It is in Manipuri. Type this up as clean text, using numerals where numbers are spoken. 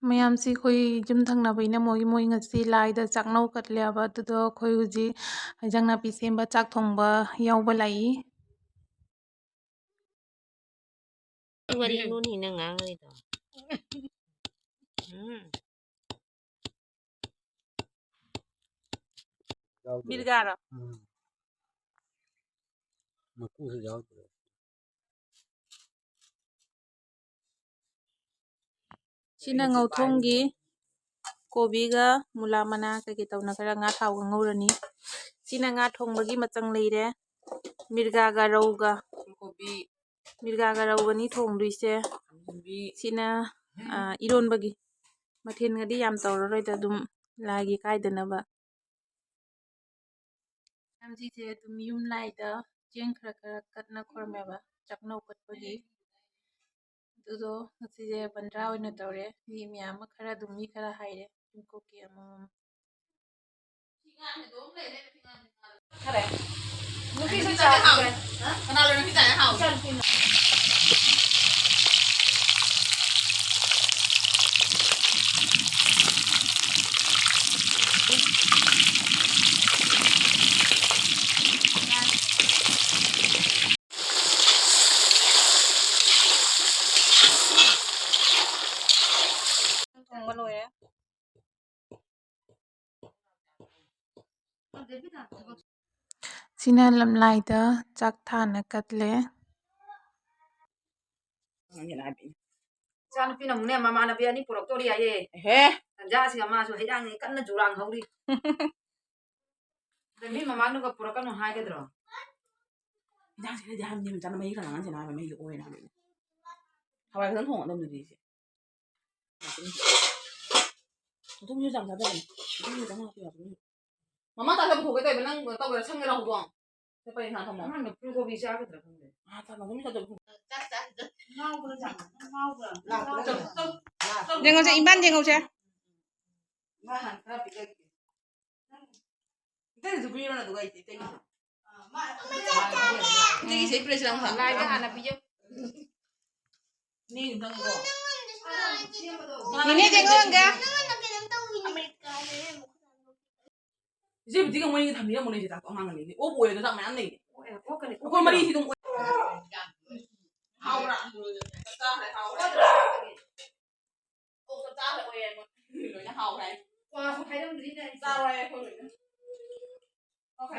ꯃꯌꯥꯝꯁꯤ ꯑꯩꯈꯣꯏ ꯌꯨꯝ ꯊꯪꯅꯕꯩꯅ ꯃꯣꯏ ꯉꯁꯤ ꯂꯥꯏꯗ ꯆꯥꯛꯅꯧ ꯀꯠꯂꯦꯕ ꯑꯗꯨꯗꯣ ꯑꯩꯈꯣꯏ ꯍꯧꯖꯤꯛ ꯍꯦꯟꯖꯥꯡ ꯅꯥꯄꯤ ꯁꯦꯝꯕ ꯆꯥꯛ ꯊꯣꯡꯕ ꯌꯥꯎꯕ ꯂꯥꯛꯏ ꯋꯥꯔꯤꯅꯨꯅꯤꯅ ꯉꯥꯡꯉꯩꯗꯣ ꯃꯤꯔꯒꯥꯔꯣ ꯃꯀꯨꯁꯨ ꯌꯥꯎꯗ꯭ꯔꯦ ꯁꯤꯅ ꯉꯧꯊꯣꯡꯒꯤ ꯀꯣꯕꯤꯒ ꯃꯨꯂꯥ ꯃꯅꯥ ꯀꯩꯀꯩ ꯇꯧꯅ ꯈꯔ ꯉꯥ ꯊꯥꯎꯒ ꯉꯧꯔꯅꯤ ꯁꯤꯅ ꯉꯥ ꯊꯣꯡꯕꯒꯤ ꯃꯆꯪ ꯂꯩꯔꯦ ꯃꯤꯔꯒꯥꯒ ꯔꯧꯒ ꯃꯤꯔꯒꯥꯒ ꯔꯧꯒꯅꯤ ꯊꯣꯡꯗꯣꯏꯁꯦ ꯁꯤꯅ ꯏꯔꯣꯟꯕꯒꯤ ꯃꯊꯦꯜꯒꯗꯤ ꯌꯥꯝ ꯇꯧꯔꯔꯣꯏꯗ ꯑꯗꯨꯝ ꯂꯥꯏꯒꯤ ꯀꯥꯏꯗꯅꯕ ꯁꯤꯁꯦ ꯑꯗꯨꯝ ꯌꯨꯝ ꯂꯥꯏꯗ ꯆꯦꯡ ꯈꯔ ꯀꯠꯅ ꯈꯣꯏꯔꯝꯃꯦꯕ ꯆꯥꯛꯅꯧ ꯀꯠꯄꯒꯤ ꯑꯗꯨꯗꯣ ꯉꯁꯤꯁꯦ ꯕꯟꯗ꯭ꯔꯥ ꯑꯣꯏꯅ ꯇꯧꯔꯦ ꯃꯤ ꯃꯌꯥꯝ ꯑꯃ ꯈꯔ ꯑꯗꯨꯝ ꯃꯤ ꯈꯔ ꯍꯥꯏꯔꯦ ꯌꯨꯝꯀꯣꯛꯀꯤ ꯑꯃꯃꯝ ꯊꯣꯡꯕ ꯂꯣꯏꯔꯦ ꯁꯤꯅ ꯂꯝꯂꯥꯏꯗ ꯆꯥꯛ ꯊꯥꯟꯅ ꯀꯠꯂꯦ ꯏꯆꯥꯅꯨꯄꯤꯅ ꯑꯃꯨꯛꯅꯦ ꯃꯃꯥꯟꯅꯕꯤ ꯑꯅꯤ ꯄꯨꯔꯛꯇꯣꯔꯤ ꯍꯥꯏꯌꯦ ꯍꯦ ꯇꯟꯖꯥꯁꯤꯒ ꯃꯥꯁꯨ ꯍꯩꯔꯥꯡꯅꯤ ꯀꯟꯅ ꯖꯨꯔꯥꯡ ꯍꯧꯔꯤ ꯃꯤ ꯃꯃꯥꯡꯗꯨꯒ ꯄꯨꯔꯛꯀꯅꯨ ꯍꯥꯏꯒꯗ꯭ꯔꯣ ꯍꯤꯟꯖꯥꯡꯁꯤꯗꯤ ꯍꯥꯏꯕꯅꯤ ꯃꯆꯥꯅ ꯃꯍꯤ ꯈꯔ ꯉꯥꯡꯁꯤꯅ ꯍꯥꯏꯕ ꯃꯍꯤꯗꯣ ꯑꯣꯏꯅ ꯍꯥꯏꯕꯅꯤ ꯍꯋꯥꯏ ꯈꯛꯇꯪ ꯊꯣꯡꯒꯗꯕꯅꯤ ꯁꯦ ꯑꯗꯨꯝꯁꯨ ꯆꯥꯡ ꯆꯥꯗꯕꯅꯤ ꯑꯗꯨꯝ ꯈꯤꯇꯪ ꯍꯥꯞꯄꯤꯌꯨ ꯃꯃꯥ ꯇꯥꯗ ꯄꯨꯊꯣꯛꯀꯦ ꯇꯧꯕ ꯅꯪ ꯇꯧꯒꯦꯔꯥ ꯁꯪꯒꯦꯔꯥ ꯍꯧꯗꯣꯡ ꯄꯔꯦꯡ ꯊꯝꯃꯣ ꯅꯪꯅ ꯐꯨꯜꯀꯣꯕꯤ ꯆꯥꯒꯗ꯭ꯔꯥ ꯈꯪꯗꯦ ꯌꯦꯡꯉꯣꯁꯦ ꯏꯝꯕꯥꯟ ꯌꯦꯡꯉꯣꯁꯦ 이때는 비밀은 누가 있지? 이때기 제일 프레시 항상 라이트 하나 비죠? 네 인당 이거 니네 쟁어인가? 이제 네가 뭐 이게 다 네가 뭐네 이제 다 엉망은 이제 오보에도 다 많이 안 내게 그걸 말이 이동 하오라 qua không thấy đâu đi đây sao đây thôi ok